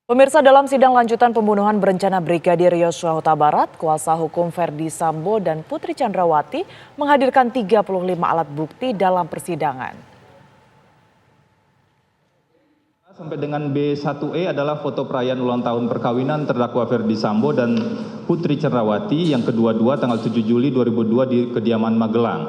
Pemirsa, dalam sidang lanjutan pembunuhan berencana Brigadir Yosua Huta Barat, kuasa hukum Verdi Sambo dan Putri Chandrawati menghadirkan 35 alat bukti dalam persidangan. Sampai dengan B1E adalah foto perayaan ulang tahun perkawinan terdakwa Verdi Sambo dan Putri Chandrawati yang kedua-dua tanggal 7 Juli 2002 di kediaman Magelang.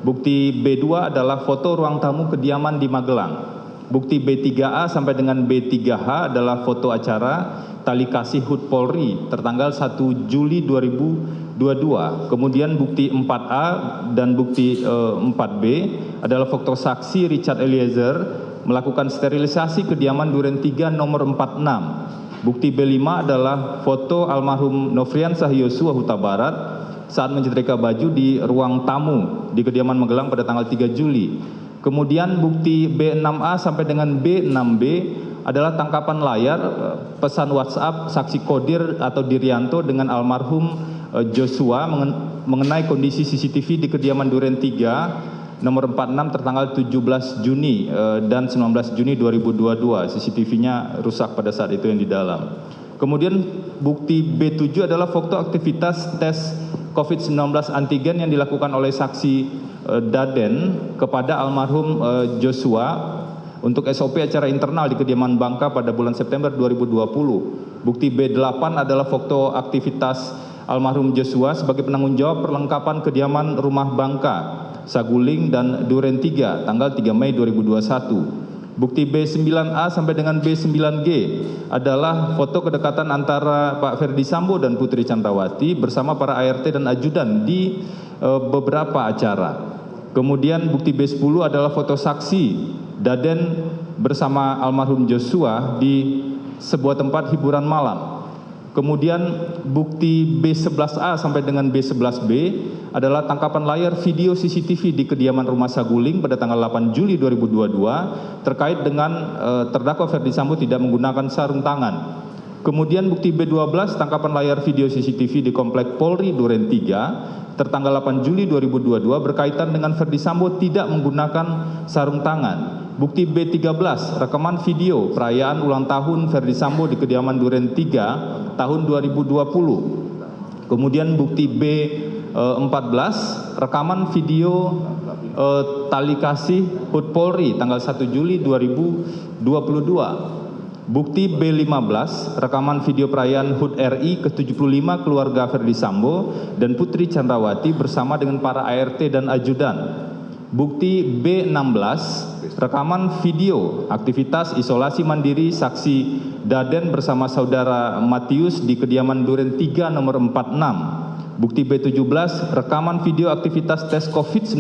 Bukti B2 adalah foto ruang tamu kediaman di Magelang. Bukti B3A sampai dengan B3H adalah foto acara tali kasih HUT Polri tertanggal 1 Juli 2022. Kemudian bukti 4A dan bukti 4B adalah foto saksi Richard Eliezer melakukan sterilisasi kediaman Duren 3 nomor 46. Bukti B5 adalah foto almarhum Nofriansah Yosua Huta Barat saat menyetrika baju di ruang tamu di kediaman Magelang pada tanggal 3 Juli. Kemudian bukti B6A sampai dengan B6B adalah tangkapan layar pesan WhatsApp saksi Kodir atau Dirianto dengan almarhum Joshua mengenai kondisi CCTV di kediaman Duren 3 nomor 46 tertanggal 17 Juni dan 19 Juni 2022. CCTV-nya rusak pada saat itu yang di dalam. Kemudian bukti B7 adalah foto aktivitas tes COVID-19 antigen yang dilakukan oleh saksi Daden kepada almarhum Joshua untuk SOP acara internal di kediaman Bangka pada bulan September 2020. Bukti B8 adalah foto aktivitas almarhum Joshua sebagai penanggung jawab perlengkapan kediaman rumah Bangka, Saguling dan Duren 3 tanggal 3 Mei 2021. Bukti B9A sampai dengan B9G adalah foto kedekatan antara Pak Verdi Sambo dan Putri Chandrawati bersama para ART dan ajudan di beberapa acara. Kemudian bukti B10 adalah foto saksi Daden bersama almarhum Joshua di sebuah tempat hiburan malam. Kemudian bukti B11A sampai dengan B11B adalah tangkapan layar video CCTV di kediaman rumah Saguling pada tanggal 8 Juli 2022 terkait dengan terdakwa Verdi Sambo tidak menggunakan sarung tangan. Kemudian bukti B12 tangkapan layar video CCTV di Komplek Polri Duren 3 tertanggal 8 Juli 2022 berkaitan dengan Verdi Sambo tidak menggunakan sarung tangan. Bukti B13 rekaman video perayaan ulang tahun Verdi Sambo di kediaman Duren 3 tahun 2020. Kemudian bukti B14 rekaman video tali kasih HUT Polri tanggal 1 Juli 2022. Bukti B15 rekaman video perayaan HUT RI ke-75 keluarga Verdi Sambo dan Putri Chandrawati bersama dengan para ART dan ajudan. Bukti B16 rekaman video aktivitas isolasi mandiri saksi Daden bersama saudara Matius di kediaman Duren 3 nomor 46. Bukti B17 rekaman video aktivitas tes COVID-19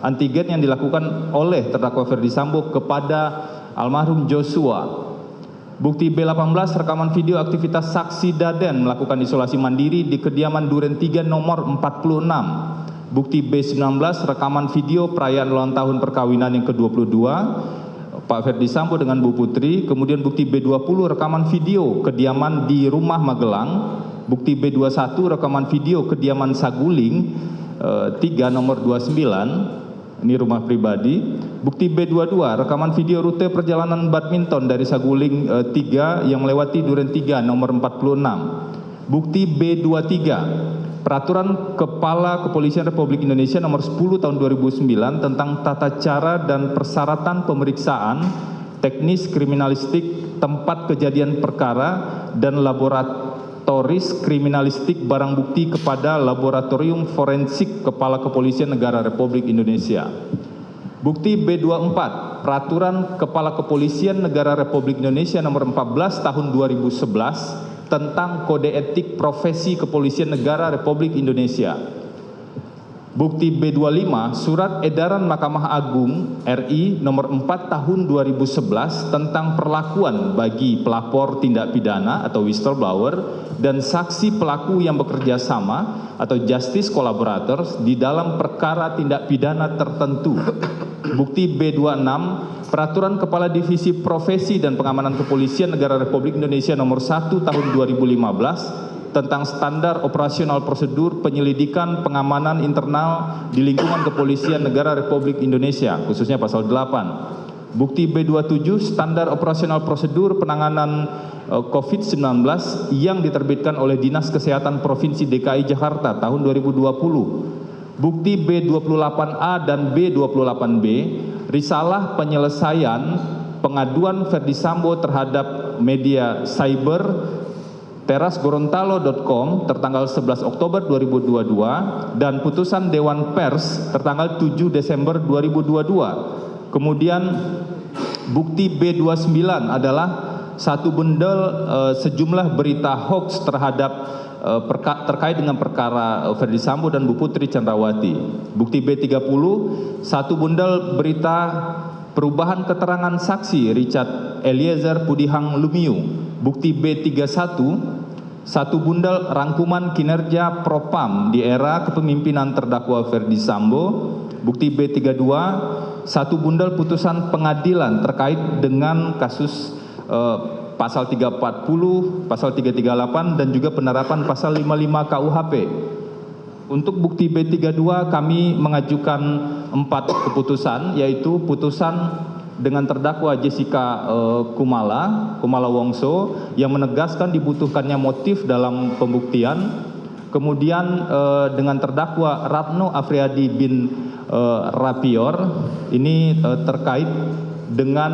antigen yang dilakukan oleh terdakwa Verdi Sambo kepada almarhum Joshua. Bukti B18 rekaman video aktivitas saksi Daden melakukan isolasi mandiri di kediaman Duren 3 nomor 46. Bukti B19 rekaman video perayaan ulang tahun perkawinan yang ke-22 Pak Verdi Sambo dengan Bu Putri. Kemudian bukti B20 rekaman video kediaman di rumah Magelang. Bukti B21 rekaman video kediaman Saguling 3 nomor 29. Ini rumah pribadi. Bukti B22 rekaman video rute perjalanan badminton dari Saguling 3 yang melewati Duren 3 nomor 46. Bukti B23 Peraturan Kepala Kepolisian Republik Indonesia nomor 10 tahun 2009 tentang tata cara dan persyaratan pemeriksaan teknis kriminalistik tempat kejadian perkara dan laboratoris kriminalistik barang bukti kepada Laboratorium Forensik Kepala Kepolisian Negara Republik Indonesia. Bukti B24 Peraturan Kepala Kepolisian Negara Republik Indonesia nomor 14 tahun 2011 tentang Kode Etik Profesi Kepolisian Negara Republik Indonesia. Bukti B25 Surat Edaran Mahkamah Agung RI nomor 4 tahun 2011 tentang perlakuan bagi pelapor tindak pidana atau whistleblower dan saksi pelaku yang bekerja sama atau justice collaborators di dalam perkara tindak pidana tertentu. Bukti B26 Peraturan Kepala Divisi Profesi dan Pengamanan Kepolisian Negara Republik Indonesia nomor 1 tahun 2015 tentang standar operasional prosedur penyelidikan pengamanan internal di lingkungan Kepolisian Negara Republik Indonesia, khususnya pasal 8. Bukti B27 standar operasional prosedur penanganan COVID-19 yang diterbitkan oleh Dinas Kesehatan Provinsi DKI Jakarta tahun 2020. Bukti B28A dan B28B, risalah penyelesaian pengaduan Ferdy Sambo terhadap media cyber terasgorontalo.com tertanggal 11 Oktober 2022 dan putusan Dewan Pers tertanggal 7 Desember 2022. Kemudian bukti B29 adalah satu bundel sejumlah berita hoax terkait dengan perkara Ferdy Sambo dan Bu Putri Chandrawati. Bukti B30 satu bundel berita perubahan keterangan saksi Richard Eliezer Pudihang Lumiu. Bukti B31 satu bundel rangkuman kinerja Propam di era kepemimpinan terdakwa Ferdy Sambo. Bukti B32 satu bundel putusan pengadilan terkait dengan kasus pasal 340, pasal 338 dan juga penerapan pasal 55 KUHP. Untuk bukti B32 kami mengajukan 4 keputusan, yaitu putusan dengan terdakwa Jessica Kumala Wongso yang menegaskan dibutuhkannya motif dalam pembuktian. Kemudian dengan terdakwa Ratno Afriyadi bin Rapior, ini terkait dengan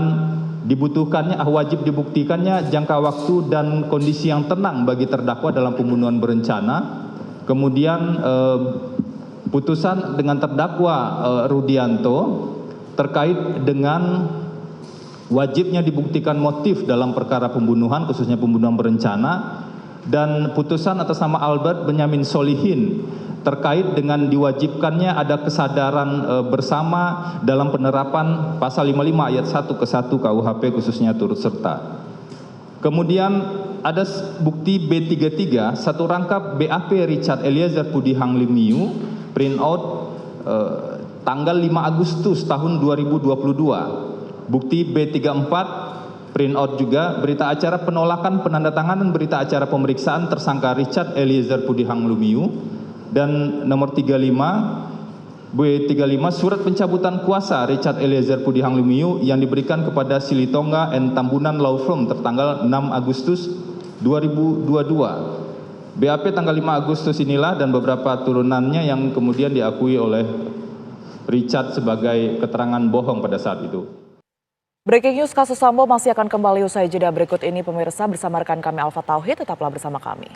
dibutuhkannya wajib dibuktikannya jangka waktu dan kondisi yang tenang bagi terdakwa dalam pembunuhan berencana. Kemudian putusan dengan terdakwa Rudianto terkait dengan wajibnya dibuktikan motif dalam perkara pembunuhan, khususnya pembunuhan berencana, dan putusan atas nama Albert Benyamin Solihin terkait dengan diwajibkannya ada kesadaran bersama dalam penerapan pasal 55 ayat 1 ke 1 KUHP khususnya turut serta. Kemudian ada bukti B33 satu rangkap BAP Richard Eliezer Pudihang Lumiu print out tanggal 5 Agustus tahun 2022. Bukti B34 print out juga berita acara penolakan penandatanganan berita acara pemeriksaan tersangka Richard Eliezer Pudihang Lumiu. Dan nomor 35 B35 surat pencabutan kuasa Richard Eliezer Pudihang Lumiu yang diberikan kepada Silitonga and Tambunan Law Firm tertanggal 6 Agustus 2022. BAP tanggal 5 Agustus inilah dan beberapa turunannya yang kemudian diakui oleh Richard sebagai keterangan bohong pada saat itu. Breaking news kasus Sambo masih akan kembali usai jeda berikut ini pemirsa, bersama rekan kami Alfa Tauhid, tetaplah bersama kami.